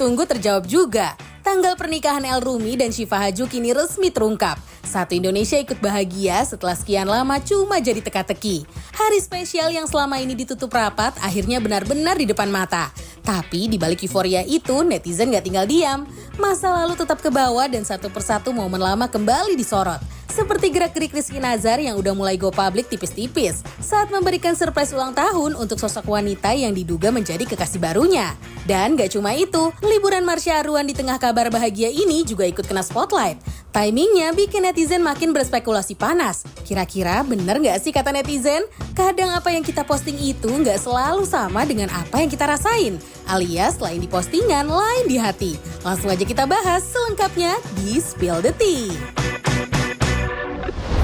tunggu-tunggu terjawab juga. Tanggal pernikahan El Rumi dan Syifa Haju kini resmi terungkap. Satu Indonesia ikut bahagia setelah sekian lama cuma jadi teka-teki. Hari spesial yang selama ini ditutup rapat akhirnya benar-benar di depan mata. Tapi di balik euforia itu netizen gak tinggal diam. Masa lalu tetap ke bawah dan satu persatu momen lama kembali disorot. Seperti gerak-gerik Rizky Nazar yang udah mulai go public tipis-tipis saat memberikan surprise ulang tahun untuk sosok wanita yang diduga menjadi kekasih barunya. Dan gak cuma itu, liburan Marsha Aruan di tengah kabar bahagia ini juga ikut kena spotlight. Timingnya bikin netizen makin berspekulasi panas. Kira-kira bener gak sih kata netizen? Kadang apa yang kita posting itu gak selalu sama dengan apa yang kita rasain. Alias lain di postingan, lain di hati. Langsung aja kita bahas selengkapnya di Spill the Tea.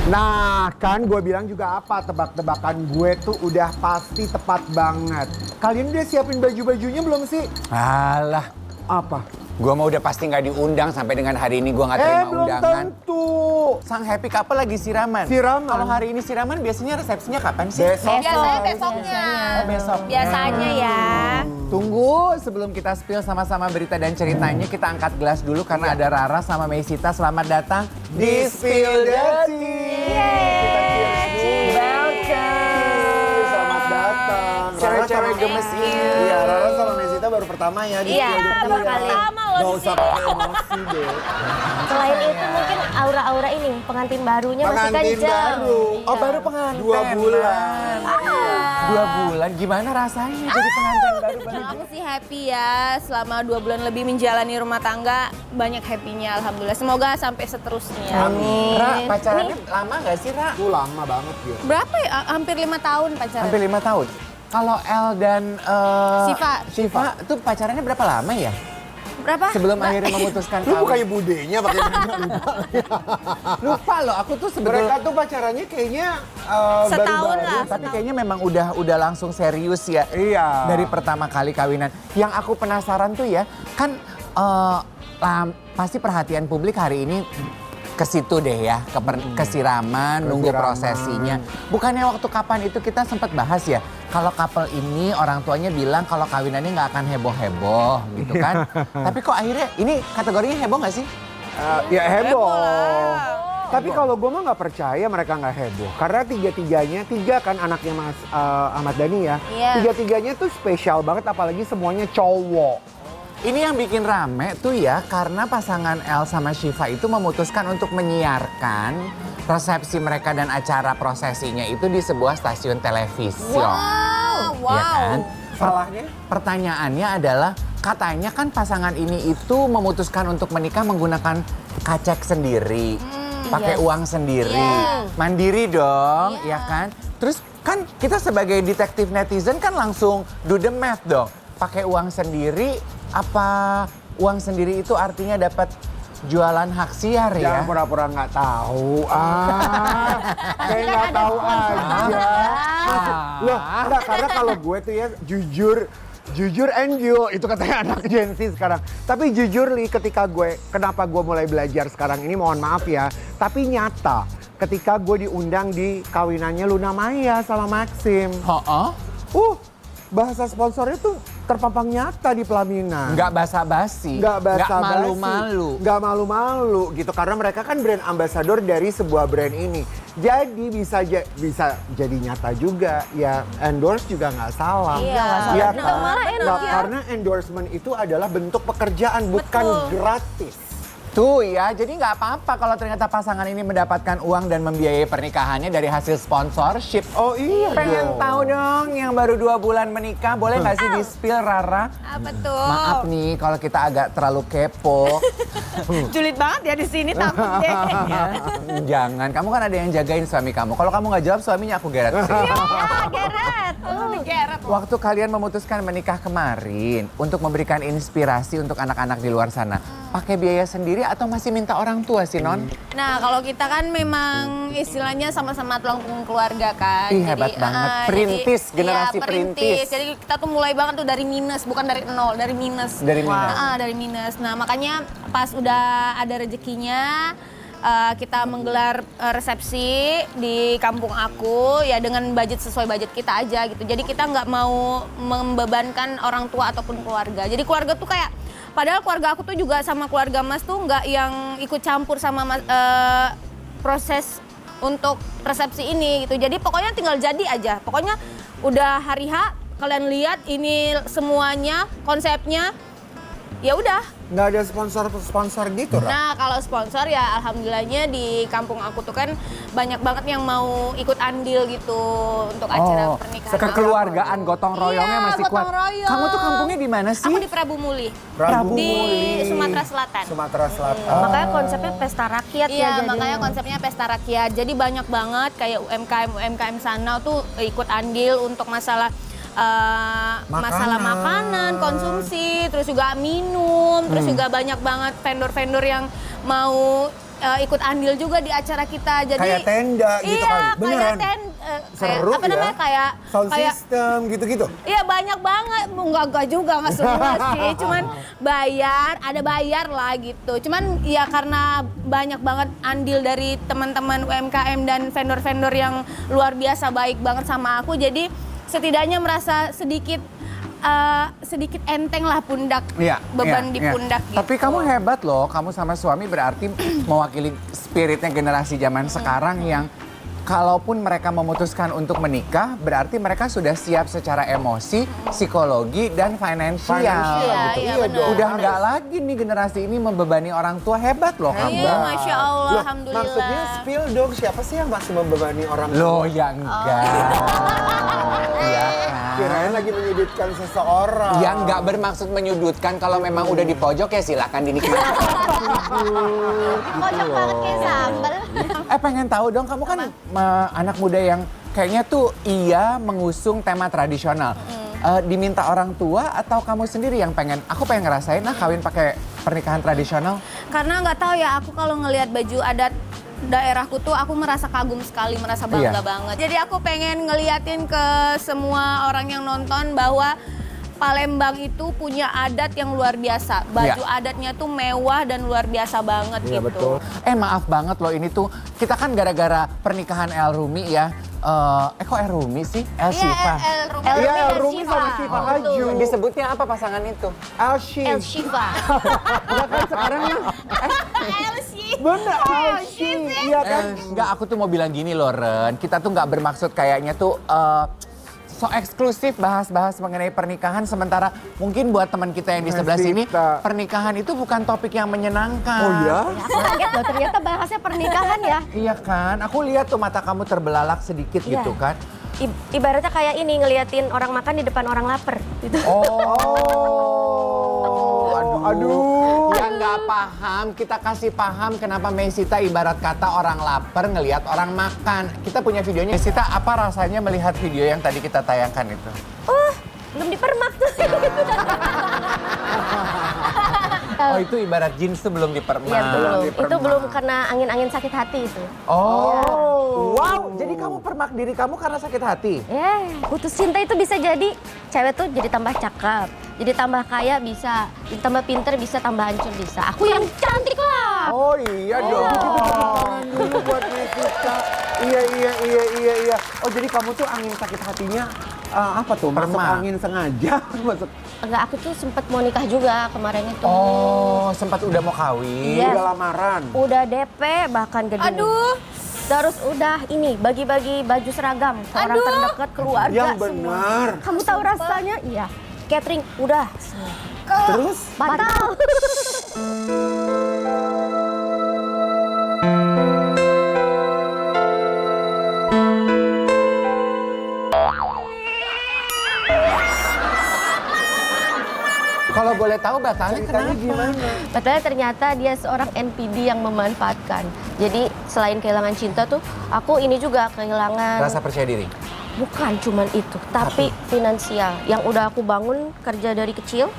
Nah kan gue bilang juga apa, tebak-tebakan gue tuh udah pasti tepat banget. Kalian udah siapin baju-bajunya belum sih? Alah, Apa? gua mau udah pasti nggak diundang sampai dengan hari ini gua nggak terima belum undangan. tentu. Sang happy couple lagi siraman. Siraman? Kalau hari ini siraman biasanya resepsinya kapan sih? Besok. Biasanya besoknya. Oh, besok. Biasanya ya. Tunggu, sebelum kita spill sama-sama berita dan ceritanya, kita angkat gelas dulu karena ada Rara sama Meisita. Selamat datang di Spill the Tea. Kita cheers dulu. Welcome. Selamat datang. Cewek-cewek gemes ini. Iya, Rara sama Mesita baru pertama ya di Iya, Spill the Tea baru ya. kali. Pertama loh Gak di usah pakai emosi deh. Selain itu mungkin aura-aura ini pengantin barunya masih Pengantin kencang. baru. Oh, baru pengantin. 2 bulan. 2 bulan, gimana rasanya jadi pengantin baru? Nah, aku sih happy ya, selama 2 bulan lebih menjalani rumah tangga, banyak happy-nya alhamdulillah. Semoga sampai seterusnya. Ra, pacarannya lama gak sih, Ra? Itu lama banget ya. Berapa ya? Hampir 5 tahun pacaran. Hampir 5 tahun. Kalau El dan Syifa. itu pacarannya berapa lama ya? Berapa? Sebelum akhirnya memutuskan Lu kawin. bukannya budenya pakai lupa. Lupa loh, aku tuh sebetulnya. Mereka tuh pacarannya kayaknya Setahun baru-baru. lah. Tapi kayaknya memang udah langsung serius ya. Iya. Dari pertama kali kawinan. Yang aku penasaran tuh ya, kan pasti perhatian publik hari ini ke situ deh ya, kesiraman, nunggu Kesiraman. prosesinya. Bukannya waktu kapan itu kita sempat bahas ya, kalau couple ini orang tuanya bilang kalau kawinannya nggak akan heboh-heboh gitu kan. Tapi kok akhirnya, ini kategorinya heboh nggak sih? Ya heboh. lah. Tapi kalau gue mah nggak percaya mereka nggak heboh. Karena tiga kan anaknya Mas Ahmad Dhani ya. Iya. Tiga-tiganya tuh spesial banget apalagi semuanya cowok. Ini yang bikin rame tuh ya karena pasangan El sama Syifa itu memutuskan untuk menyiarkan resepsi mereka dan acara prosesinya itu di sebuah stasiun televisi. Wow. Ya kan? Salahnya? Pertanyaannya adalah katanya kan pasangan ini itu memutuskan untuk menikah menggunakan kacek sendiri, pakai uang sendiri, Iya. mandiri dong, Iya. ya kan? Terus kan kita sebagai detektif netizen kan langsung do the math dong, pakai uang sendiri, apa uang sendiri itu artinya dapat jualan hak siar ya? Jangan pura-pura nggak tahu. Kayak nggak tahu aja. Loh, enggak, karena kalau gue tuh ya jujur Angel, itu katanya anak Gen Z sekarang. Tapi jujur Li, kenapa gue mulai belajar sekarang ini, mohon maaf ya. Tapi nyata, ketika gue diundang di kawinannya Luna Maya sama Maxim. Bahasa sponsornya tuh terpampang nyata di pelaminan. Nggak basa-basi, Nggak basa-basi. malu-malu. Nggak malu-malu gitu. Karena mereka kan brand ambassador dari sebuah brand ini. Jadi bisa jadi nyata juga. Ya endorse juga nggak salah. Iya, nggak salah. Iya Benar, kan? malah enak Nah, ya. karena endorsement itu adalah bentuk pekerjaan, bukan Betul. gratis. Tuh ya, jadi nggak apa-apa kalau ternyata pasangan ini mendapatkan uang dan membiayai pernikahannya dari hasil sponsorship. Oh iya Pengen dong. tahu dong yang baru 2 bulan menikah, boleh nggak sih di-spill Rara? Apa tuh? Maaf nih kalau kita agak terlalu kepo. Julid banget ya di sini takut deh. Ya, jangan, kamu kan ada yang jagain suami kamu. Kalau kamu nggak jawab suaminya aku geret. Geret. Geret. Waktu kalian memutuskan menikah kemarin untuk memberikan inspirasi untuk anak-anak di luar sana, pakai biaya sendiri atau masih minta orang tua sih Non? Nah, kalau kita kan memang istilahnya sama-sama tulang punggung keluarga kan. Ih, hebat banget. Perintis, generasi perintis. Jadi kita tuh mulai banget tuh dari minus, bukan dari nol, dari minus. Dari minus. Dari minus. Nah, makanya pas udah ada rezekinya, kita menggelar resepsi di kampung aku ya dengan budget sesuai budget kita aja gitu. Jadi kita nggak mau membebankan orang tua ataupun keluarga. Jadi keluarga tuh kayak Padahal keluarga aku tuh juga sama keluarga Mas tuh nggak yang ikut campur sama proses untuk resepsi ini gitu. Jadi pokoknya tinggal jadi aja. Pokoknya udah hari H kalian lihat ini semuanya konsepnya, ya udah. Nggak ada sponsor gitu, Ra? Nah kalau sponsor ya alhamdulillahnya di kampung aku tuh kan banyak banget yang mau ikut andil gitu untuk acara pernikahan. Kekeluargaan gotong royongnya Iya, masih kuat. gotong royong. Kamu tuh kampungnya di mana sih? Aku di Prabu Muli. Prabu Di Muli. Sumatera Selatan. Sumatera Selatan. Makanya konsepnya pesta rakyat ya Iya, jadinya. makanya konsepnya pesta rakyat. Jadi banyak banget kayak UMKM sana tuh ikut andil untuk masalah masalah makanan, konsumsi, terus juga minum, terus juga banyak banget vendor-vendor yang mau ikut andil juga di acara kita. Jadi Kayak tenda gitu iya, kali. Beneran? kayak tenda, Seru apa namanya ya? kayak Sound kayak system gitu-gitu. iya banyak banget, enggak juga, enggak semua sih, cuman ada bayar lah gitu. Cuman ya karena banyak banget andil dari teman-teman UMKM dan vendor-vendor yang luar biasa baik banget sama aku, jadi setidaknya merasa sedikit enteng lah pundak, beban di pundak gitu. Tapi kamu hebat loh, kamu sama suami berarti mewakili spiritnya generasi zaman sekarang yang kalaupun mereka memutuskan untuk menikah, berarti mereka sudah siap secara emosi, psikologi, dan finansial. Iya, benar. Udah nggak lagi nih generasi ini membebani orang tua, hebat loh kamu. Iya, Masya Allah, Loh, Alhamdulillah. maksudnya spill dong, siapa sih yang masih membebani orang tua? Loh ya enggak. Iya kan. Kirain lagi menyudutkan seseorang. Yang nggak bermaksud menyudutkan, kalau memang udah di pojok ya silakan dinikmati. Kocak banget kayak sambal. Pengen tahu dong, kamu kan anak muda yang kayaknya tuh mengusung tema tradisional. Diminta orang tua atau kamu sendiri yang pengen? Aku pengen ngerasain kawin pakai pernikahan tradisional. Karena nggak tahu ya, aku kalau ngelihat baju adat daerahku tuh aku merasa kagum sekali, merasa bangga banget. Jadi aku pengen ngeliatin ke semua orang yang nonton bahwa Palembang itu punya adat yang luar biasa. Baju adatnya tuh mewah dan luar biasa banget gitu. Betul. Maaf banget loh, ini tuh kita kan gara-gara pernikahan El Rumi ya. Kok El Rumi sih? El Shifa. Iya, El Rumi sama Syifa Haju. Disebutnya apa pasangan itu? El Shifa. El Shifa. Sekarang Bener, El Shifa. Iya kan? Enggak, aku tuh mau bilang gini loh Ren. Kita tuh nggak bermaksud kayaknya tuh so eksklusif bahas-bahas mengenai pernikahan, sementara mungkin buat teman kita yang di sebelah sini pernikahan itu bukan topik yang menyenangkan. Oh ya? Aku kaget loh, ternyata bahasnya pernikahan ya. Iya kan? Aku lihat tuh mata kamu terbelalak sedikit gitu kan. Ibaratnya kayak ini ngeliatin orang makan di depan orang lapar gitu. Aduh. Yang nggak paham, kita kasih paham kenapa Meisita ibarat kata orang lapar ngelihat orang makan. Kita punya videonya. Meisita, apa rasanya melihat video yang tadi kita tayangkan itu? Belum dipermak tuh. Oh, itu ibarat jeans tuh belum dipermak. Iya belum. Itu belum karena angin-angin sakit hati itu. Wow, jadi kamu permak diri kamu karena sakit hati? Putus cinta itu bisa jadi cewek tuh jadi tambah cakep, jadi tambah kaya bisa, jadi tambah pinter bisa, tambah hancur bisa. Aku yang cantik lah. Oh iya dong. Dulu buat Meisita. Iya. Oh jadi kamu tuh angin sakit hatinya apa tuh? Masuk angin sengaja? Masuk. Enggak, aku tuh sempat mau nikah juga kemarin itu. Oh, sempat udah mau kawin? Yes. Udah lamaran? Udah DP bahkan gedung. Aduh. Terus udah ini bagi-bagi baju seragam ke orang terdekat, keluarga Yang semua. benar. Kamu tahu rasanya? Iya. Catering udah. Terus? Batal. Kalau boleh tahu batalnya kenapa? Gimana? Padahal ternyata dia seorang NPD yang memanfaatkan. Jadi selain kehilangan cinta tuh, aku ini juga kehilangan. Rasa percaya diri? Bukan cuman itu, tapi finansial. Yang udah aku bangun kerja dari kecil,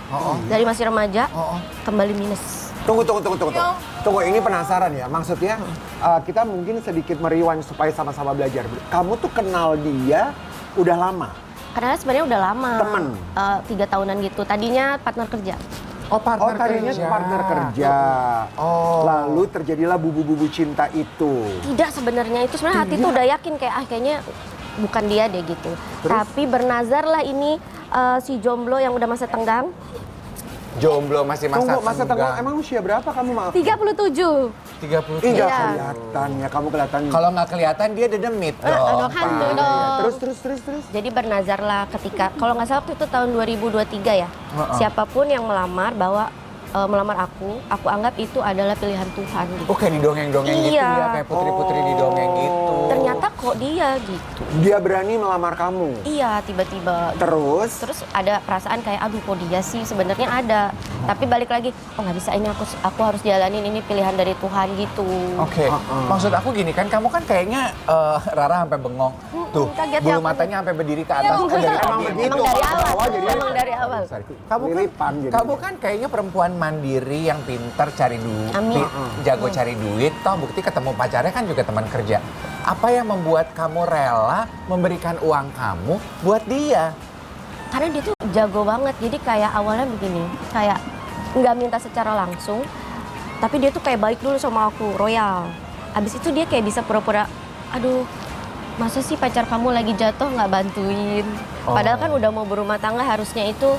dari masih remaja, kembali minus. Tunggu. Tunggu, ini penasaran ya. Maksudnya kita mungkin sedikit meriwan supaya sama-sama belajar. Kamu tuh kenal dia udah lama? Karena sebenarnya udah lama. Temen? 3 tahunan gitu. Tadinya partner kerja. Oh, partner tadinya kerja. partner kerja. Lalu terjadilah bubu-bubu cinta itu. Tidak sebenarnya, itu sebenarnya hati tuh udah yakin kayak kayaknya bukan dia deh gitu. Tapi bernazar lah ini si jomblo yang udah masa tenggang. Jomblo masih masa Tunggu, masa tanggal, tenggang. emang usia berapa kamu maaf? 37. 30. Iya, Iya. kelihatan ya, kamu kelihatan. Kalau nggak kelihatan dia demit dong. Aduh, hantu Pak. dong. Terus. Jadi bernazarlah ketika, kalau nggak salah waktu itu tahun 2023 ya. Siapapun yang melamar bahwa melamar aku anggap itu adalah pilihan Tuhan gitu. Oh kayak di dongeng-dongeng gitu Iya. ya, kayak putri-putri di dongeng gitu. Ternyata kok dia gitu. Dia berani melamar kamu. Iya, tiba-tiba. Terus Ada perasaan kayak aduh kok dia sih, sebenarnya ada. Tapi balik lagi, oh nggak bisa, ini aku harus jalanin, ini pilihan dari Tuhan gitu. Oke, maksud aku gini kan, kamu kan kayaknya Rara sampai bengong. Tuh, kaget bulu ya aku. matanya sampai berdiri ke atas. Emang dari begitu. tadi. Emang begitu. Emang dari Ke awal. bawah jadi- Emang dari awal. Sorry. Kamu Lilipan jadinya. kamu kan kayaknya perempuan mandiri yang pintar cari duit, Amin. jago cari duit. Toh bukti ketemu pacarnya kan juga teman kerja. Apa yang membuat kamu rela memberikan uang kamu buat dia? Karena dia tuh jago banget, jadi kayak awalnya begini, kayak nggak minta secara langsung, tapi dia tuh kayak baik dulu sama aku, royal. Abis itu dia kayak bisa pura-pura, aduh masa sih pacar kamu lagi jatuh nggak bantuin. Padahal kan udah mau berumah tangga, harusnya itu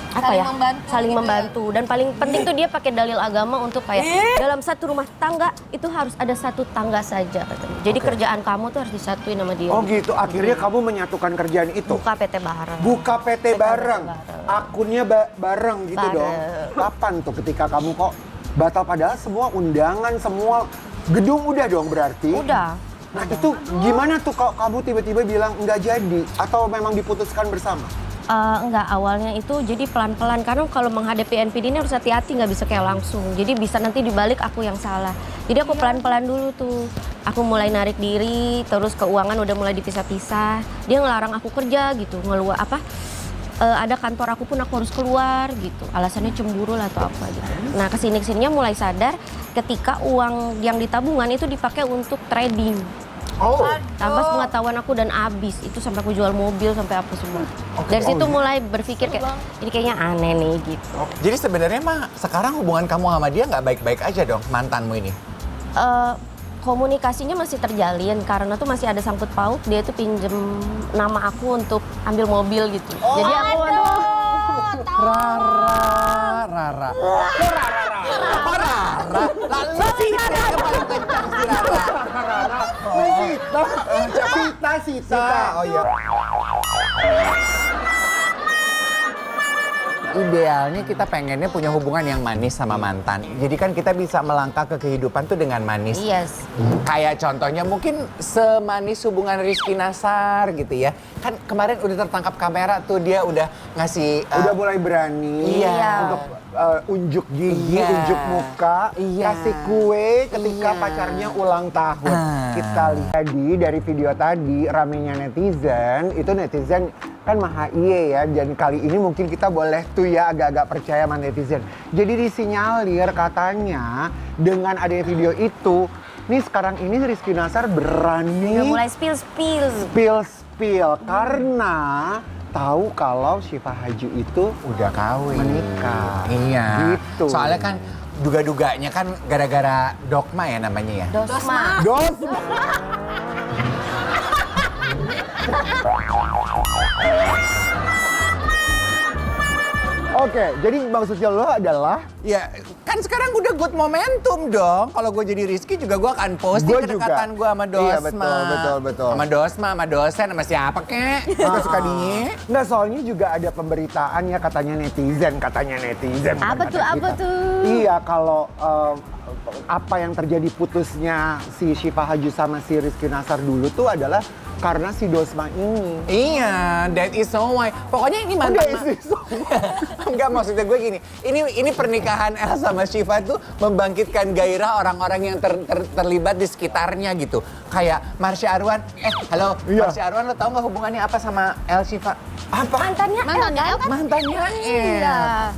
apa Saling ya, membantu saling gitu membantu. Dan paling penting tuh dia pakai dalil agama untuk kayak dalam satu rumah tangga itu harus ada satu tangga saja katanya. Jadi kerjaan kamu tuh harus disatuin sama dia. Oh gitu, akhirnya kamu menyatukan kerjaan itu. Buka PT bareng. Buka PT bareng, akunnya bareng gitu Bareng. dong. Kapan tuh ketika kamu kok batal, padahal semua undangan, semua gedung udah dong berarti? Udah. Nah itu gimana tuh kalau kamu tiba-tiba bilang nggak jadi atau memang diputuskan bersama? Enggak, awalnya itu jadi pelan-pelan. Karena kalau menghadapi NPD ini harus hati-hati, nggak bisa kayak langsung. Jadi bisa nanti dibalik aku yang salah. Jadi aku pelan-pelan dulu tuh. Aku mulai narik diri, terus keuangan udah mulai dipisah-pisah. Dia ngelarang aku kerja gitu, ngeluar apa? Ada kantor aku pun aku harus keluar gitu. Alasannya cemburu lah atau apa gitu. Nah kesini-kesininya mulai sadar ketika uang yang ditabungan itu dipakai untuk trading. Oh, Tanpa pengetahuan aku dan abis itu sampai aku jual mobil sampai apa semua. Dari situ mulai berpikir kayak ini kayaknya aneh nih gitu. Jadi sebenarnya mah sekarang hubungan kamu sama dia nggak baik-baik aja dong, mantanmu ini? Komunikasinya masih terjalin karena tuh masih ada sangkut paut, dia tuh pinjem nama aku untuk ambil mobil gitu. Jadi aku Rara. Kok Rara? Lalu sih yang paling kencang si Rara. Sita. Oh iya. Idealnya kita pengennya punya hubungan yang manis sama mantan. Jadi kan kita bisa melangkah ke kehidupan tuh dengan manis. yes. Kayak contohnya mungkin semanis hubungan Rizky Nasar gitu ya. Kan kemarin udah tertangkap kamera tuh, dia udah ngasih Udah mulai berani Iya. untuk unjuk gigi, Iya. unjuk muka, Iya. kasih kue ketika Iya. pacarnya ulang tahun. Ah. Kita lihat dari video tadi, ramenya netizen, itu netizen kan maha iye ya, dan kali ini mungkin kita boleh tuh ya agak-agak percaya sama netizen. Jadi disinyalir katanya dengan adanya video itu, nih sekarang ini Rizky Nasar berani Udah mulai spill. spill karena tahu kalau Syifa Haju itu udah kawin. menikah. Iya. Gitu. Soalnya kan duga-duganya kan gara-gara dogma ya namanya ya. Dosma. Dos. Oke, jadi maksudnya lo adalah Ya, kan sekarang udah good momentum dong. Kalau gue jadi Rizky juga gue akan posting Gua kedekatan juga. gue sama Dosma. Iya, betul. Sama Dosma, sama dosen, sama siapa kek. Suka dinyi. nggak, soalnya juga ada pemberitaan ya katanya netizen. bukan Apa kata tuh, apa kita. tuh? Iya, kalau apa yang terjadi putusnya si Syifa Haju sama si Rizky Nasar dulu tuh adalah karena si Dosma ini. Iya, that is so why. Pokoknya ini mantan. Enggak, maksudnya gue gini. Ini pernikahan El sama Syifa tuh membangkitkan gairah orang-orang yang terlibat di sekitarnya gitu. Kayak Marsha Arwan. Halo, Iya. Marsha Arwan, lo tau nggak hubungannya apa sama El Syifa? Apa? Mantannya El kan? Mantannya El. Iya.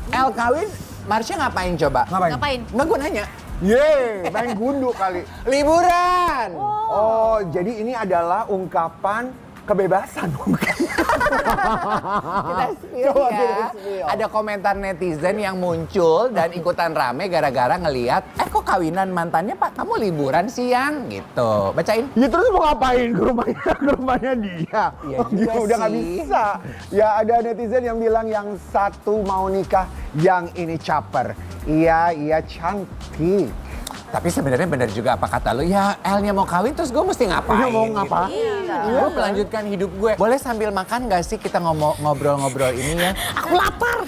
El kawin, Marsha ngapain coba? Ngapain? Nggak, gue nanya. Yeay, main gundu kali. Liburan. Oh, jadi ini adalah ungkapan kebebasan mungkin. Kita spill Coba ya. kita spill. Ada komentar netizen yang muncul dan ikutan rame gara-gara ngelihat, kok kawinan mantannya Pak, kamu liburan siang gitu. Bacain. Ya terus mau ngapain ke rumahnya dia? Iya Oh, juga gitu, udah nggak sih. bisa. Ya ada netizen yang bilang yang satu mau nikah, yang ini caper. Iya cantik. Tapi sebenarnya benar juga apa kata lu, ya Elnya mau kawin terus gue mesti ngapain? Iya, mau ngapain? Gitu. Gue melanjutkan hidup gue. Boleh sambil makan gak sih kita ngobrol-ngobrol ini ya? Aku lapar.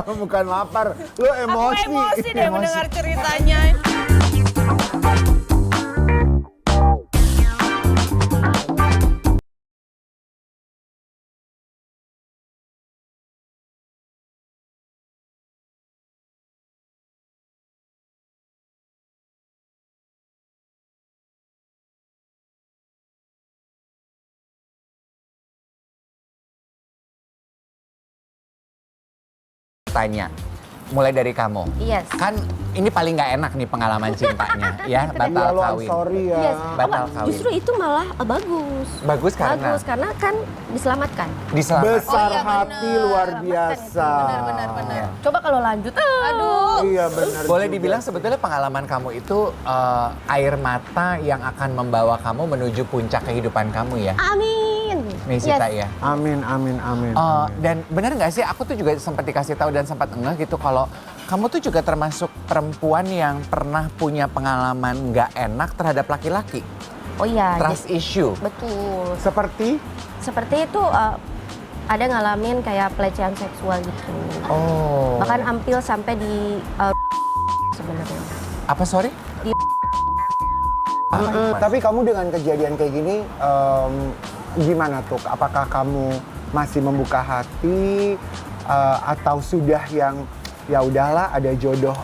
Bukan lapar, lu emosi. Aku emosi deh mendengar ceritanya. Tanya, mulai dari kamu. Yes. Kan ini paling nggak enak nih pengalaman cintanya, ya batal Iya lo, I'm kawin. sorry ya. Yes. Batal Apa, kawin. justru itu malah bagus. Bagus karena Bagus karena kan diselamatkan. diselamatkan. Besar Oh, iya, hati bener. luar biasa. Benar. Coba kalau lanjut, Aduh. Iya benar. Boleh juga. dibilang sebetulnya pengalaman kamu itu air mata yang akan membawa kamu menuju puncak kehidupan kamu ya, Amin. Mesita ya. Amin. Dan benar nggak sih, aku tuh juga sempat dikasih tahu dan sempat ngeh gitu kalau kamu tuh juga termasuk perempuan yang pernah punya pengalaman nggak enak terhadap laki-laki. Oh iya. Trust issue. Betul. Seperti Itu ada ngalamin kayak pelecehan seksual gitu. Oh. Bahkan hampir sampai di sebenarnya. Apa sorry? Tapi kamu dengan kejadian kayak gini gimana tuh? Apakah kamu masih membuka hati atau sudah yang ya udahlah ada jodoh?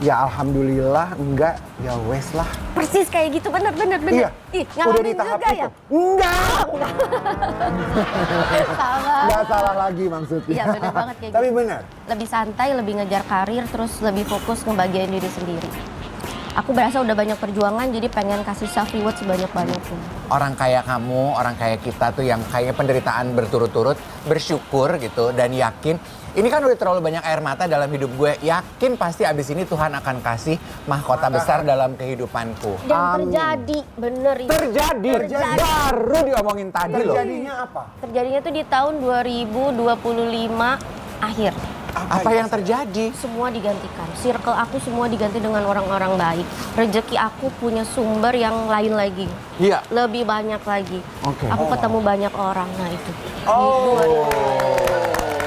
Ya alhamdulillah, enggak ya wes lah. Persis kayak gitu, bener. Iya. Ih, Udah ngalamin di tahap juga itu. ya? Enggak. Salah. Enggak salah lagi maksudnya. Iya, bener banget kayak Tapi gitu. benar. Lebih santai, lebih ngejar karir, terus lebih fokus ngebahagiain diri sendiri. Aku berasa udah banyak perjuangan, jadi pengen kasih self reward sebanyak-banyaknya. Orang kayak kamu, orang kayak kita tuh yang kayaknya penderitaan berturut-turut, bersyukur gitu dan yakin. Ini kan udah terlalu banyak air mata dalam hidup gue. Yakin pasti abis ini Tuhan akan kasih mahkota besar dalam kehidupanku. Dan Amin. terjadi, bener itu. Terjadi. Baru diomongin tadi loh. Terjadinya apa? Terjadinya tuh di tahun 2025 akhir. Apa yang terjadi? Semua digantikan. Circle aku semua diganti dengan orang-orang baik. Rezeki aku punya sumber yang lain lagi. Iya. Lebih banyak lagi. Oke. Aku ketemu banyak orang. Nah itu.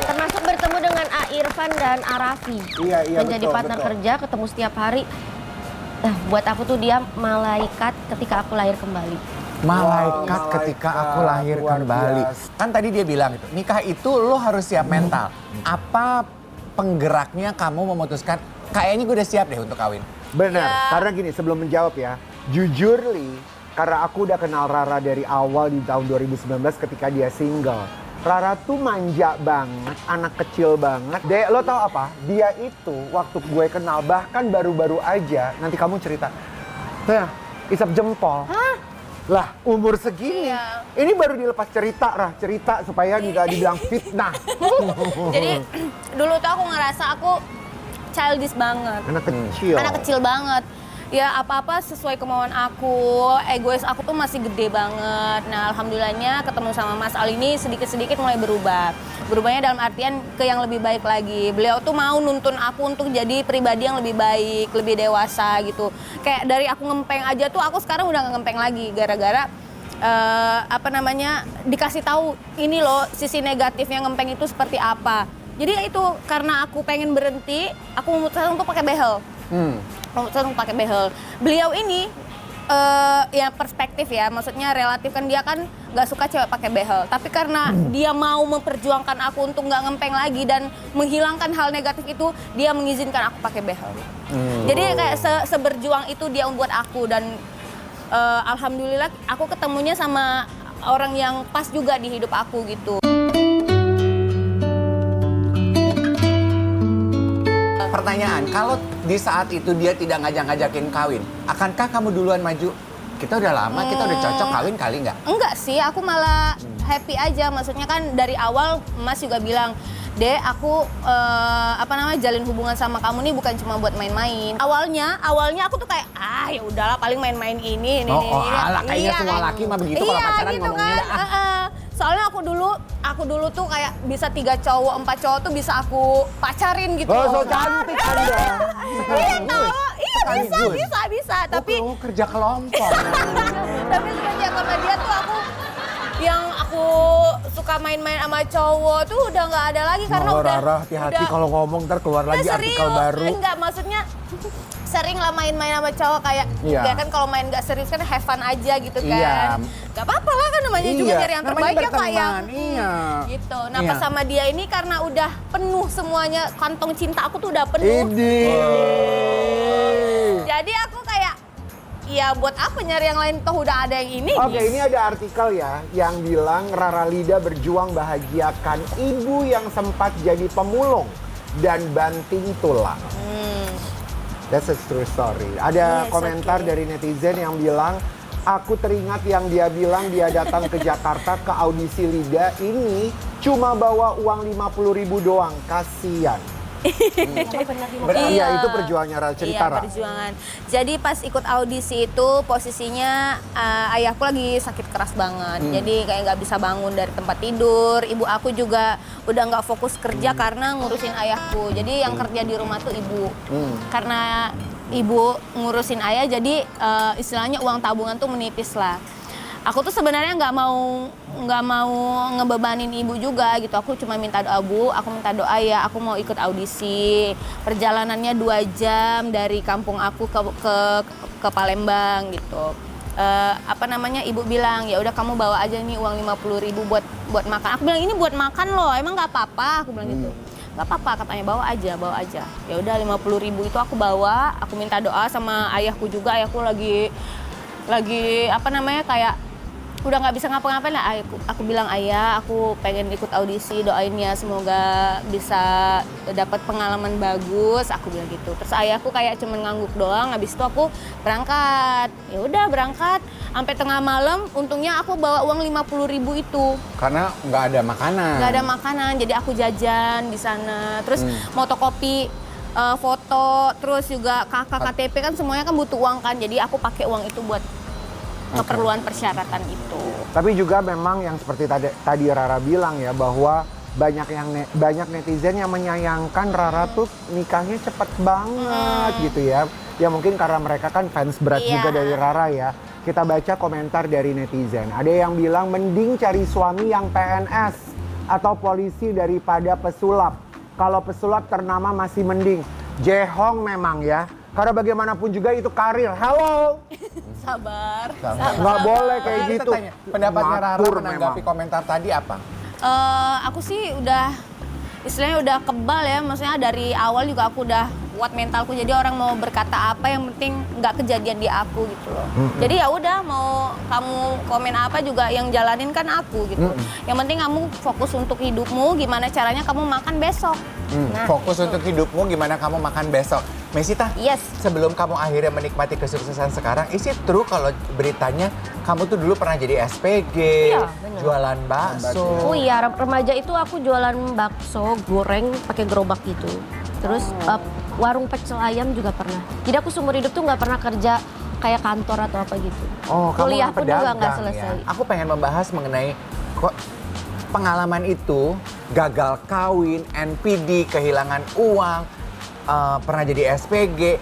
Termasuk bertemu dengan A. Irfan dan Arafi. Iya, Menjadi betul, partner betul. kerja, ketemu setiap hari. Buat aku tuh dia malaikat ketika aku lahir kembali. Malaikat Wow, ketika malaikat, aku lahir luar kembali. biasa. Kan tadi dia bilang itu, nikah itu lo harus siap mental. Apa penggeraknya kamu memutuskan, kayaknya gue udah siap deh untuk kawin? Benar, karena gini sebelum menjawab ya, jujur Li, karena aku udah kenal Rara dari awal di tahun 2019 ketika dia single. Rara tuh manja banget, anak kecil banget. Dek, lo tau apa? Dia itu waktu gue kenal, bahkan baru-baru aja, nanti kamu cerita. Nah, isap jempol. Hah? Lah, umur segini. Iya. Ini baru dilepas cerita supaya nggak dibilang fitnah. Jadi dulu tuh aku ngerasa aku childish banget. Anak kecil. Anak kecil banget. Ya apa-apa sesuai kemauan aku, egois aku tuh masih gede banget. Nah alhamdulillahnya ketemu sama Mas Al ini sedikit-sedikit mulai berubah. Berubahnya dalam artian ke yang lebih baik lagi. Beliau tuh mau nuntun aku untuk jadi pribadi yang lebih baik, lebih dewasa gitu. Kayak dari aku ngempeng aja tuh aku sekarang udah gak ngempeng lagi gara-gara dikasih tahu ini loh sisi negatifnya ngempeng itu seperti apa. Jadi itu karena aku pengen berhenti, aku memutuskan untuk pakai behel. Memutuskan untuk pakai behel. Beliau ini ya perspektif ya, maksudnya relatif kan dia kan nggak suka cewek pakai behel. Tapi karena dia mau memperjuangkan aku untuk nggak ngempeng lagi dan menghilangkan hal negatif itu, dia mengizinkan aku pakai behel. Jadi kayak seberjuang itu dia buat aku dan alhamdulillah aku ketemunya sama orang yang pas juga di hidup aku gitu. Pertanyaan, kalau di saat itu dia tidak ngajak-ngajakin kawin, akankah kamu duluan maju? kita udah lama, kita udah cocok kawin kali nggak? Enggak sih, aku malah happy aja. Maksudnya kan dari awal Mas juga bilang, Dek, aku jalin hubungan sama kamu nih bukan cuma buat main-main. Awalnya aku tuh kayak ya udahlah paling main-main ini. Alah, kayaknya semua laki mah begitu kalau pacaran gitu ngomongnya. kan. Soalnya aku dulu tuh kayak bisa 3 cowok, 4 cowok tuh bisa aku pacarin gitu. Oh, so cantik Anda. Iya tahu, bisa. Tapi kerja kelompok. tapi semenjak sama dia tuh aku suka main-main sama cowok tuh udah nggak ada lagi karena udah. Rara, hati-hati kalau ngomong ntar keluar lagi artikel baru. Enggak, maksudnya sering lah main-main sama cowok kayak Iya. ya kan kalau main gak serius kan have fun aja gitu kan. Iya. Gak apa-apa lah kan namanya juga nyari yang namanya terbaik ya berteman, sayang. Iya. Gitu. Nah Iya. pas sama dia ini karena udah penuh semuanya, kantong cinta aku tuh udah penuh. Ini. Jadi aku kayak ya buat apa nyari yang lain toh udah ada yang ini. Oke, ini ada artikel ya yang bilang Rara Lida berjuang bahagiakan ibu yang sempat jadi pemulung dan banting tulang. That's a true story. Ada Yes, komentar okay. dari netizen yang bilang, aku teringat yang dia bilang dia datang ke Jakarta ke audisi Lida ini cuma bawa uang 50.000 doang, kasian. Iya, itu perjuangannya Rara, cerita Iya, Ra. perjuangan. Jadi pas ikut audisi itu posisinya ayahku lagi sakit keras banget. Jadi kayak nggak bisa bangun dari tempat tidur. Ibu aku juga udah nggak fokus kerja karena ngurusin ayahku. Jadi yang kerja di rumah tuh ibu. Karena ibu ngurusin ayah, jadi istilahnya uang tabungan tuh menipis lah. Aku tuh sebenarnya nggak mau ngebebanin ibu juga gitu. Aku cuma minta doa Bu, aku minta doa ya. Aku mau ikut audisi. Perjalanannya 2 jam dari kampung aku ke Palembang gitu. Ibu bilang ya udah kamu bawa aja nih uang 50.000 buat makan. Aku bilang ini buat makan loh, emang nggak apa-apa. Aku bilang gitu. Nggak apa-apa katanya, bawa aja. Ya udah 50.000 itu aku bawa. Aku minta doa sama ayahku juga. Ayahku lagi kayak udah nggak bisa ngapa-ngapain lah. Aku bilang ayah, aku pengen ikut audisi, doain ya semoga bisa dapat pengalaman bagus. Aku bilang gitu. Terus ayahku kayak cuman ngangguk doang. Habis itu aku berangkat. Ya udah berangkat. Sampai tengah malam, untungnya aku bawa uang 50.000 itu. Karena nggak ada makanan. Nggak ada makanan, jadi aku jajan di sana. Terus fotokopi foto, terus juga KTP kan semuanya kan butuh uang kan. Jadi aku pakai uang itu buat keperluan persyaratan itu. Tapi juga memang yang seperti tadi Rara bilang ya, bahwa banyak netizen yang menyayangkan Rara tuh nikahnya cepet banget gitu ya. Ya mungkin karena mereka kan fans berat Iya. juga dari Rara ya. Kita baca komentar dari netizen. Ada yang bilang mending cari suami yang PNS atau polisi daripada pesulap. Kalau pesulap ternama masih mending. Jehong memang ya. Karena bagaimanapun juga itu karir. Halo. Sabar. Nggak boleh kayak Kita gitu. tanya, pendapatnya Rara Ngatur menanggapi memang. komentar tadi apa? Aku sih istilahnya udah kebal ya. Maksudnya dari awal juga aku udah kuat mentalku. Jadi orang mau berkata apa yang penting nggak kejadian di aku gitu loh. Jadi ya udah mau kamu komen apa juga yang jalanin kan aku gitu. Yang penting kamu fokus untuk hidupmu. Gimana caranya kamu makan besok. Nah, Fokus untuk hidupmu, gimana kamu makan besok. Mesita, Yes. sebelum kamu akhirnya menikmati kesuksesan sekarang, is it true kalau beritanya kamu tuh dulu pernah jadi SPG, Iya, benar. jualan bakso. Oh iya, remaja itu aku jualan bakso goreng pakai gerobak gitu. Terus warung pecel ayam juga pernah. Jadi aku seumur hidup tuh nggak pernah kerja kayak kantor atau apa gitu. Oh, kamu Kuliah pun juga nggak pedagang selesai. ya. Aku pengen membahas mengenai kok pengalaman itu, gagal kawin, NPD, kehilangan uang, pernah jadi SPG,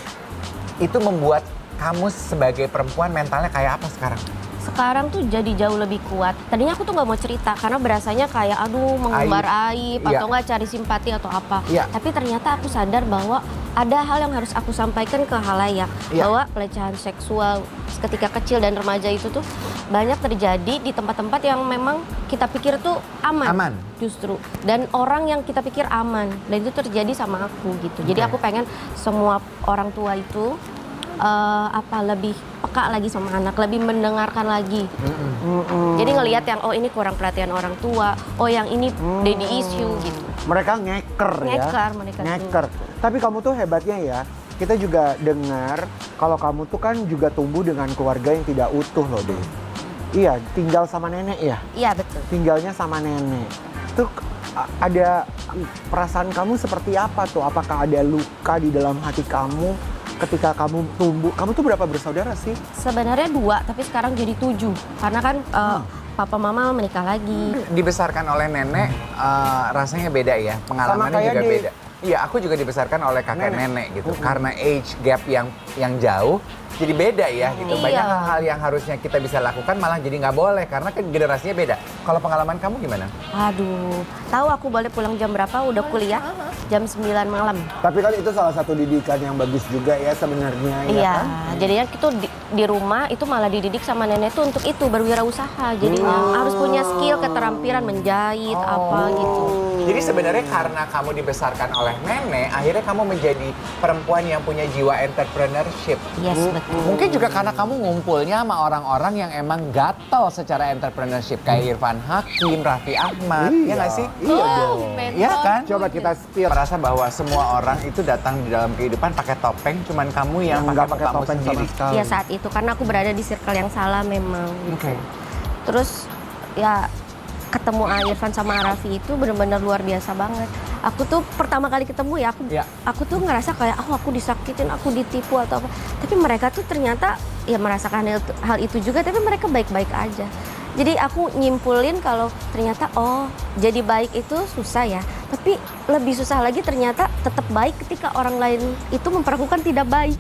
itu membuat kamu sebagai perempuan mentalnya kayak apa sekarang? Sekarang tuh jadi jauh lebih kuat. Tadinya aku tuh nggak mau cerita karena berasanya kayak aduh mengumbar aib Iya. atau nggak cari simpati atau apa. Iya. Tapi ternyata aku sadar bahwa ada hal yang harus aku sampaikan ke halayak. Iya. Bahwa pelecehan seksual ketika kecil dan remaja itu tuh banyak terjadi di tempat-tempat yang memang kita pikir tuh aman. Aman. Justru. Dan orang yang kita pikir aman. Dan itu terjadi sama aku gitu. Jadi Oke. aku pengen semua orang tua itu lebih peka lagi sama anak, lebih mendengarkan lagi. Jadi ngelihat yang oh ini kurang perhatian orang tua, oh yang ini daddy issue gitu. Mereka ngeker ya. Ngeker mereka tuh. Ngeker. Tapi kamu tuh hebatnya ya, kita juga dengar kalau kamu tuh kan juga tumbuh dengan keluarga yang tidak utuh loh, deh. Iya, tinggal sama nenek ya? Iya betul. Tinggalnya sama nenek. Tuh ada perasaan kamu seperti apa tuh? Apakah ada luka di dalam hati kamu ketika kamu tumbuh? Kamu tuh berapa bersaudara sih? Sebenarnya 2, tapi sekarang jadi 7. Karena kan papa mama menikah lagi. Dibesarkan oleh nenek, rasanya beda ya, pengalamannya Sama kayak juga di- beda. Iya, aku juga dibesarkan oleh kakek nenek gitu. Karena age gap yang jauh, jadi beda ya gitu. Banyak Iya. hal-hal yang harusnya kita bisa lakukan malah jadi nggak boleh karena kan generasinya beda. Kalau pengalaman kamu gimana? Aduh, tahu aku boleh pulang jam berapa? Udah kuliah jam 9 malam. Tapi kan itu salah satu didikan yang bagus juga ya sebenarnya, ya Iya, kan? jadinya itu di rumah itu malah dididik sama nenek tuh untuk itu berwirausaha. Jadinya harus punya skill, keterampilan menjahit apa gitu. Jadi sebenarnya karena kamu dibesarkan oleh nenek, akhirnya kamu menjadi perempuan yang punya jiwa entrepreneurship. Yes, betul. Mungkin juga karena kamu ngumpulnya sama orang-orang yang emang gatel secara entrepreneurship. Kayak Irfan Hakim, Raffi Ahmad, ya nggak sih? Iya dong. Iya kan? Coba kita spill. Merasa bahwa semua orang itu datang di dalam kehidupan pakai topeng, cuman kamu yang Nggak pakai pakai kamu topeng sama sendiri. sekali. Ya saat itu karena aku berada di circle yang salah memang. Oke. Terus ya ketemu Irfan sama Raffi itu benar-benar luar biasa banget. Aku tuh pertama kali ketemu ya, Ya. aku tuh ngerasa kayak aku disakitin, aku ditipu atau apa. Tapi mereka tuh ternyata ya merasakan hal itu juga, tapi mereka baik-baik aja. Jadi aku nyimpulin kalau ternyata jadi baik itu susah ya. Tapi lebih susah lagi ternyata tetap baik ketika orang lain itu memperlakukan tidak baik.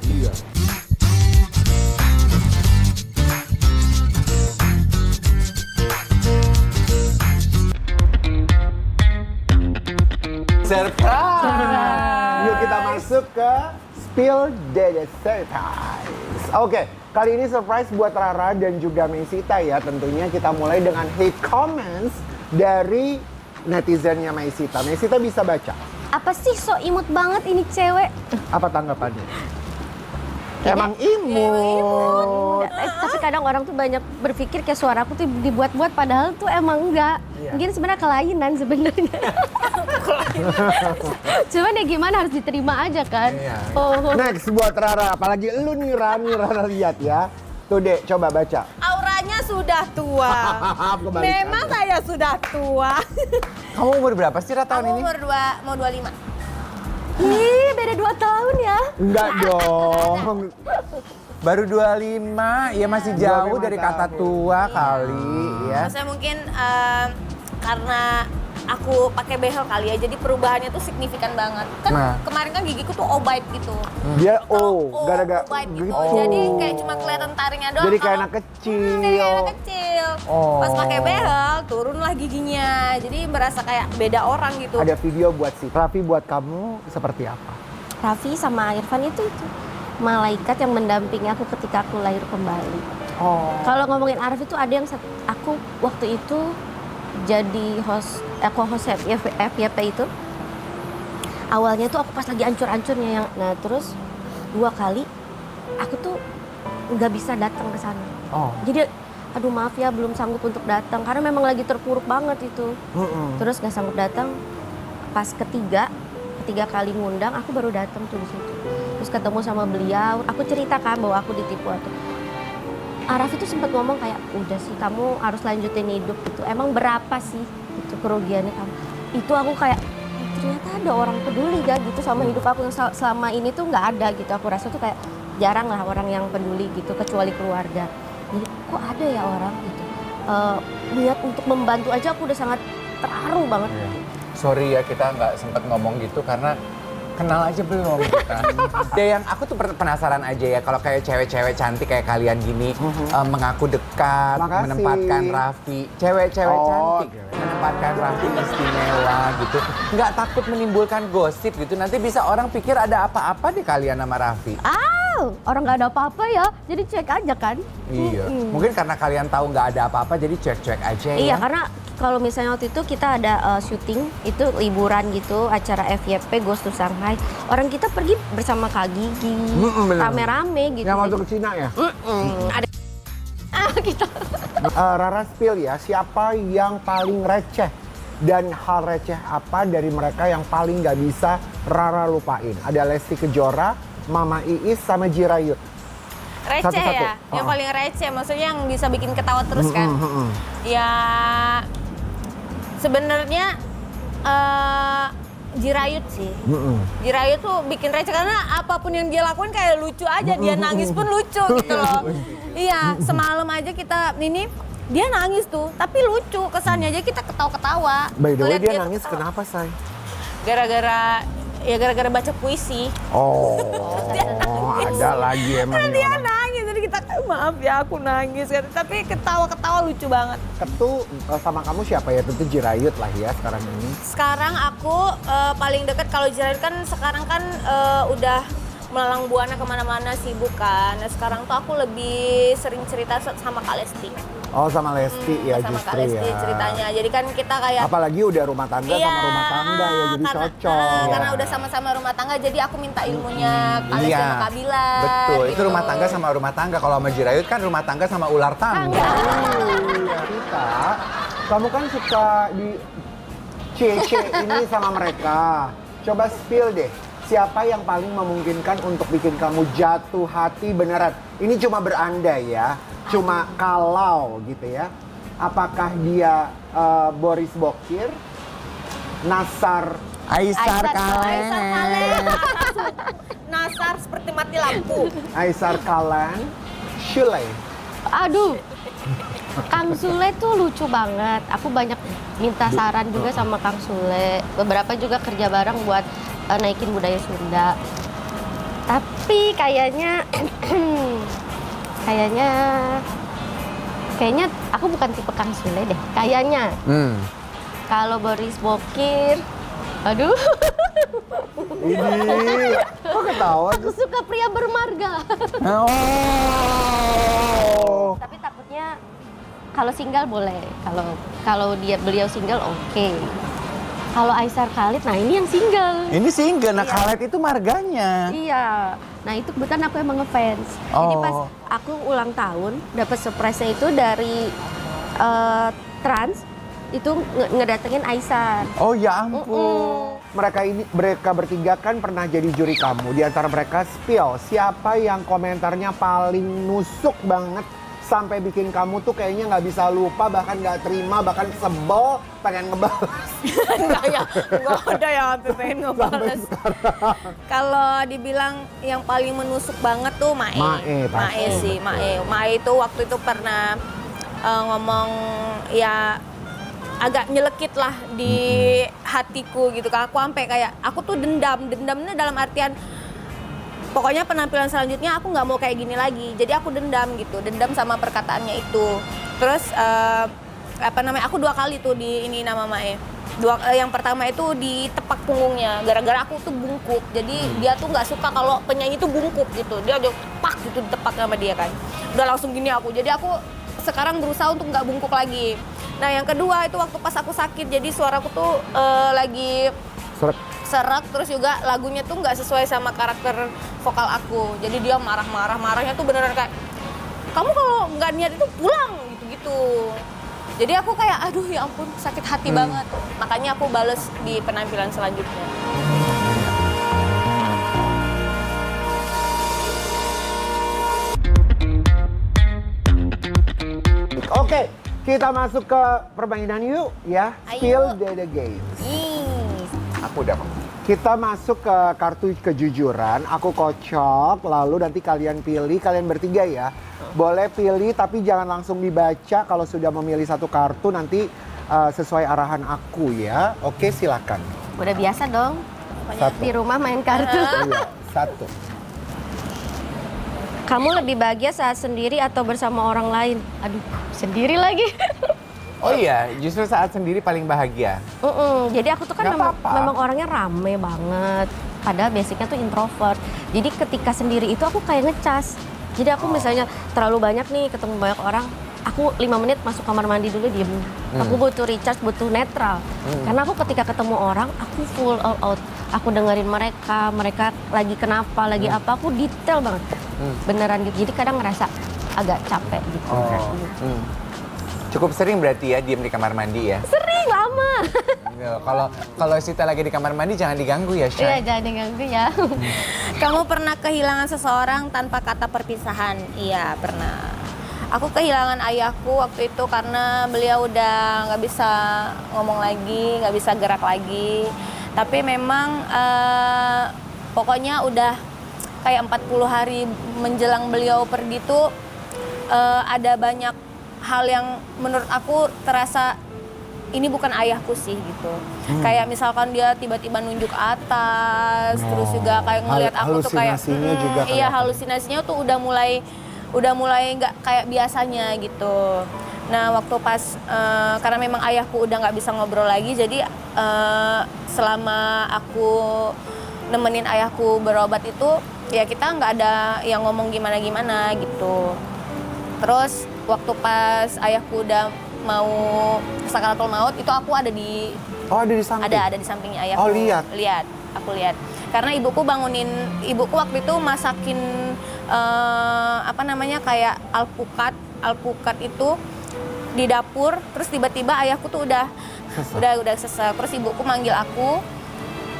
Surprise! Yuk kita masuk ke Spill the Surprise. Oke, kali ini surprise buat Rara dan juga Maisita ya. Tentunya kita mulai dengan hate comments dari netizennya Maisita. Maisita bisa baca. Apa sih so imut banget ini cewek? Apa tanggapannya? Emang imut. Tapi kadang orang tuh banyak berpikir kayak suaraku tuh dibuat-buat padahal tuh emang enggak. Mungkin sebenarnya kelainan sebenarnya. Cuman ya gimana harus diterima aja kan. Iya. Oh. Next buat Rara, apalagi lu nih Rara lihat ya. Tuh Dek, coba baca. Auranya sudah tua. Kebalikan. Memang saya sudah tua. Kamu umur berapa sih Ra, tahun Aku ini? umur 2, mau 25. Ih, beda 2 tahun ya. Enggak dong. Baru 25, ya masih jauh 25 dari kata tahun. tua kali ya. Maksudnya mungkin karena aku pakai behel kali ya, jadi perubahannya tuh signifikan banget. Kan Nah. kemarin kan gigiku tuh obite gitu. Dia Kalau gara-gara obite gitu. gitu. Jadi kayak cuma kelihatan taringnya doang. Jadi kayak Kalau- anak kecil. Jadi kayak anak kecil. Oh. Pas pakai behel turunlah giginya. Jadi merasa kayak beda orang gitu. Ada video buat si Raffi, buat kamu seperti apa? Raffi sama Irfan itu malaikat yang mendampingi aku ketika aku lahir kembali. Oh. Kalau ngomongin Arif itu ada yang aku waktu itu jadi host FYP itu. Awalnya tuh aku pas lagi ancur-ancurnya yang terus 2 kali aku tuh nggak bisa datang ke sana. Oh. Jadi aduh maaf ya belum sanggup untuk datang karena memang lagi terpuruk banget itu. Terus nggak sanggup datang. Pas ketiga kali ngundang aku baru datang tuh di situ. Terus ketemu sama beliau, aku ceritakan bahwa aku ditipu atau Araf itu sempat ngomong kayak udah sih kamu harus lanjutin hidup gitu. Emang berapa sih itu kerugiannya kamu? Itu aku kayak ternyata ada orang peduli gak gitu sama hidup aku yang selama ini tuh nggak ada gitu. Aku rasa tuh kayak jarang lah orang yang peduli gitu kecuali keluarga. Jadi kok ada ya orang gitu. Niat untuk membantu aja aku udah sangat terharu banget. Sorry ya kita nggak sempat ngomong gitu karena kenal aja belum kita. Ya yang aku tuh penasaran aja ya kalau kayak cewek-cewek cantik kayak kalian gini mengaku dekat, Makasih. menempatkan Raffi, cewek-cewek Oh, cantik oke. menempatkan Raffi istimewa gitu. Nggak takut menimbulkan gosip gitu. Nanti bisa orang pikir ada apa-apa di kalian sama Raffi. Orang nggak ada apa-apa ya, jadi cek aja kan. Iya. Mungkin karena kalian tahu nggak ada apa-apa jadi cuek-cuek aja ya. Iya, karena kalau misalnya waktu itu kita ada syuting, itu liburan gitu, acara FYP Ghost to Shanghai. Orang kita pergi bersama Kak Gigi, bener. rame-rame gitu. Yang waktu ke Cina ya? Ada kita. Rara spill ya, siapa yang paling receh? Dan hal receh apa dari mereka yang paling gak bisa Rara lupain? Ada Lesti Kejora, Mama Iis sama Jirayut? Receh Satu-satu. ya, yang paling receh, maksudnya yang bisa bikin ketawa terus kan. Ya sebenarnya Jirayut sih. Jirayut tuh bikin receh karena apapun yang dia lakuin kayak lucu aja, dia nangis pun lucu gitu loh. Iya, semalam aja kita ini dia nangis tuh, tapi lucu kesannya aja kita ketawa-ketawa. By the way, Ngeliat dia tuh nangis ketawa. kenapa, Say? Gara-gara baca puisi. Oh, ada lagi emang Kan nih dia orang. nangis, jadi kita maaf ya aku nangis. Tapi ketawa-ketawa lucu banget. Ketu sama kamu siapa ya? Tentu Jirayut lah ya sekarang ini. Sekarang aku paling deket kalau Jirayut kan sekarang kan udah melalang buana kemana-mana sibuk kan. Nah, sekarang tuh aku lebih sering cerita sama Kak Lesti. Oh, sama Lesti ya sama justru Kak Lesti ya. ceritanya. Jadi kan kita kayak Apalagi udah rumah tangga sama rumah tangga ya, jadi cocok. karena udah sama-sama rumah tangga, jadi aku minta ilmunya Kak Lesti sama Kak Bila. Betul, itu gitu. rumah tangga sama rumah tangga. Kalau sama Jirayut kan rumah tangga sama ular tangga. Iya, Rita, kamu kan suka di CC ini sama mereka. Coba spill deh, siapa yang paling memungkinkan untuk bikin kamu jatuh hati beneran? Ini cuma berandai ya, cuma kalau gitu ya. Apakah dia Boris Bokir, Nasar, Aisar Kalen. Nasar seperti mati lampu. Aisar Kalan, Shulay? Aduh, Kang Sule tuh lucu banget. Aku banyak minta saran juga sama Kang Sule. Beberapa juga kerja bareng buat naikin budaya Sunda. Tapi kayaknya kayaknya aku bukan tipe Kang Sule deh. Kayaknya. Kalau Boris Bokir, aduh. Ini, kok ketawa? Aku suka pria bermarga. Oh. Tapi takutnya kalau single boleh. Kalau beliau single oke. Kalau Aisar Khalid, nah ini yang single. Ini single, nah Khalid itu marganya. Iya. Nah itu kebetulan aku emang ngefans. Jadi pas aku ulang tahun dapat surprise-nya itu dari Trans itu ngedatengin Aisar. Oh ya ampun. Mereka bertiga kan pernah jadi juri kamu. Di antara mereka spill, siapa yang komentarnya paling nusuk banget sampai bikin kamu tuh kayaknya nggak bisa lupa, bahkan nggak terima, bahkan sebel, pengen ngebalas. Nggak ada ya sampai pengen ngebales. Kalau dibilang yang paling menusuk banget tuh Mae. Mae pasti. Mae itu waktu itu pernah ngomong ya agak nyelekit lah di hatiku gitu kan. Aku sampai kayak aku tuh dendamnya dalam artian pokoknya penampilan selanjutnya aku nggak mau kayak gini lagi. Jadi aku dendam sama perkataannya itu. Terus aku 2 kali tuh di ini nama Mae. Yang pertama itu di tepak punggungnya, gara-gara aku tuh bungkuk. Jadi dia tuh nggak suka kalau penyanyi tuh bungkuk gitu. Dia udah pak gitu ditepak sama dia kan. Udah langsung gini aku. Jadi aku sekarang berusaha untuk nggak bungkuk lagi. Nah yang kedua itu waktu pas aku sakit, jadi suaraku tuh lagi serak, terus juga lagunya tuh nggak sesuai sama karakter vokal aku. Jadi dia marahnya tuh beneran kayak, kamu kalau nggak niat itu pulang gitu-gitu. Jadi aku kayak, aduh ya ampun sakit hati banget. Makanya aku bales di penampilan selanjutnya. Oke, kita masuk ke permainan yuk ya. Spill the game. Aku udah. Kita masuk ke kartu kejujuran. Aku kocok, lalu nanti kalian pilih, kalian bertiga ya. Boleh pilih tapi jangan langsung dibaca. Kalau sudah memilih satu kartu nanti sesuai arahan aku ya. Oke, silakan. Udah biasa dong. Satu. Di rumah main kartu. Iya, satu. Kamu lebih bahagia saat sendiri atau bersama orang lain? Aduh, sendiri lagi. Oh iya, justru saat sendiri paling bahagia. Jadi aku tuh kan Nggak apa-apa. memang orangnya rame banget. Padahal basicnya tuh introvert. Jadi ketika sendiri itu aku kayak ngecas. Jadi aku misalnya terlalu banyak nih ketemu banyak orang, aku 5 menit masuk kamar mandi dulu diem. Aku butuh recharge, butuh netral. Karena aku ketika ketemu orang, aku full all out. Aku dengerin mereka lagi kenapa, lagi apa, aku detail banget. Beneran gitu. Jadi kadang ngerasa agak capek gitu. Cukup sering berarti ya diem di kamar mandi ya? Sering lama. Kalau Sita lagi di kamar mandi jangan diganggu ya, Iya, Shay. jangan diganggu ya. Kamu pernah kehilangan seseorang tanpa kata perpisahan? Iya, pernah. Aku kehilangan ayahku waktu itu karena beliau udah nggak bisa ngomong lagi, nggak bisa gerak lagi. Tapi memang pokoknya udah kayak 40 hari menjelang beliau pergi tuh ada banyak hal yang menurut aku terasa ini bukan ayahku sih gitu. Kayak misalkan dia tiba-tiba nunjuk atas, terus juga kayak ngelihat aku tuh kayak halusinasinya juga iya, kelihatan. halusinasinya tuh udah mulai nggak kayak biasanya gitu. Nah waktu pas karena memang ayahku udah nggak bisa ngobrol lagi, jadi selama aku nemenin ayahku berobat itu ya kita nggak ada yang ngomong gimana gitu. Terus waktu pas ayahku udah mau sakaratul maut itu aku ada di Oh, ada di samping? ada di sampingnya ayahku. Oh, lihat? Aku lihat. Karena ibuku waktu itu masakin kayak alpukat itu di dapur, terus tiba-tiba ayahku tuh udah sesek. Terus ibuku manggil aku.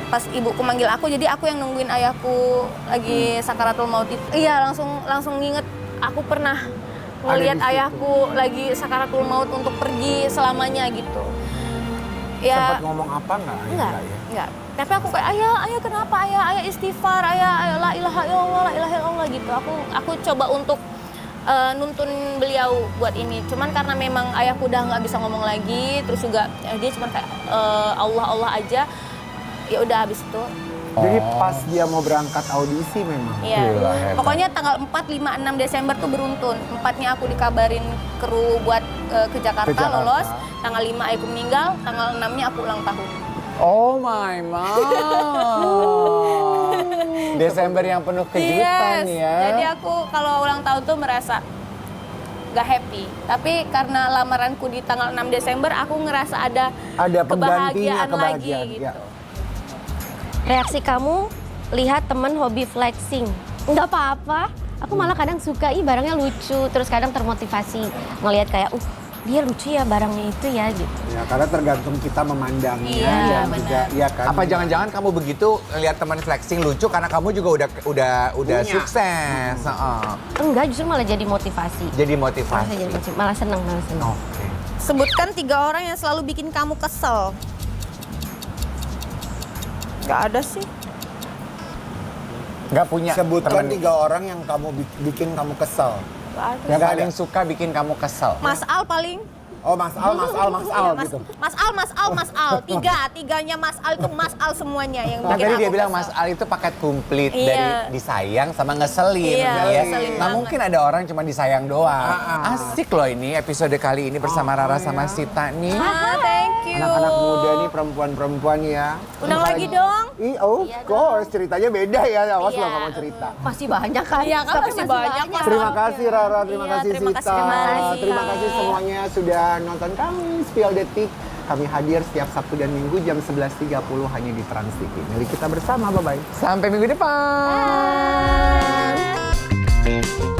Pas ibuku manggil aku, jadi aku yang nungguin ayahku lagi sakaratul maut itu. Iya, langsung nginget aku pernah ngelihat ayahku lagi sakaratul maut untuk pergi selamanya gitu. Ya, Sempat ngomong apa nggak? enggak. Tapi aku kayak ayah kenapa? Ayah istighfar, ayah la ilaha illallah gitu. Aku coba untuk nuntun beliau buat ini. Cuman karena memang ayahku udah nggak bisa ngomong lagi, terus juga dia cuma kayak Allah aja. Ya udah habis itu. Jadi pas dia mau berangkat audisi memang. Iya. Gila, hebat. Pokoknya tanggal 4, 5, 6 Desember tuh beruntun. 4-nya aku dikabarin kru buat ke Jakarta, lolos. Tanggal 5 aku meninggal, tanggal 6-nya aku ulang tahun. Oh my mom. Desember yang penuh kejutan ya. Jadi aku kalau ulang tahun tuh merasa gak happy. Tapi karena lamaranku di tanggal 6 Desember, aku ngerasa ada penggantinya, kebahagiaan lagi gitu. ya. Reaksi kamu lihat temen hobi flexing. Nggak apa-apa. Aku malah kadang suka, barangnya lucu. Terus kadang termotivasi. Ngelihat kayak, dia lucu ya barangnya itu ya gitu. Ya, karena tergantung kita memandangnya Iya, dan juga ya kan. Apa jangan-jangan kamu begitu lihat teman flexing lucu karena kamu juga udah Punya. sukses. Enggak, justru malah jadi motivasi. Jadi motivasi. Malah seneng. Oke. Sebutkan 3 orang yang selalu bikin kamu kesel. Gak ada sih. Nggak punya Sebutkan teman. 3 orang yang bikin kamu kesel. Gak ada. Yang paling suka bikin kamu kesel. Mas Al paling. Oh, Mas Al Iya, gitu. Mas Al. Tiganya Mas Al itu Mas Al semuanya yang Nah, bikin tadi aku dia bilang kesel. Mas Al itu paket komplit Iya. dari disayang sama ngeselin. Iya, ya. ngeselin Nah, banget. mungkin ada orang cuma disayang doang. Asik loh ini episode kali ini bersama Rara sama Sita nih. Thank you. Anak-anak muda nih, perempuan-perempuan ya. Undang lagi dong. Of course, ceritanya beda ya. Awas Iya. lo nggak mau cerita. Masih banyak kan? Iya kan, Tapi masih banyak, Mas. Terima kasih Rara, terima Iya, kasih terima Sita. kasih kembali. Terima kasih semuanya sudah nonton kami Spill Detik. Kami hadir setiap Sabtu dan Minggu jam 11.30 hanya di Trans TV. Milik kita bersama, bye-bye. Sampai minggu depan.